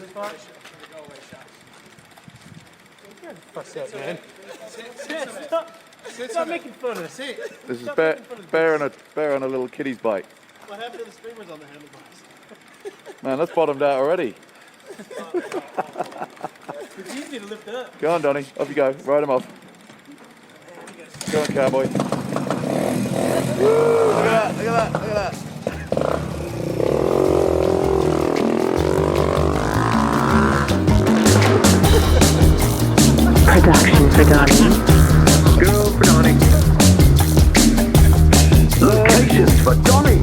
this part? Fuss that, man. Stop making fun of us. This is bear on a little kiddie's bike. What happened to the streamers on the handlebars? Man, that's bottomed out already. It's easy to lift up. Go on, Donny. Off you go. Ride him off. Go on, cowboy. Woo, look at that, look at that, look at that. Production for Donny. Girl for Donny. Locations for Donny.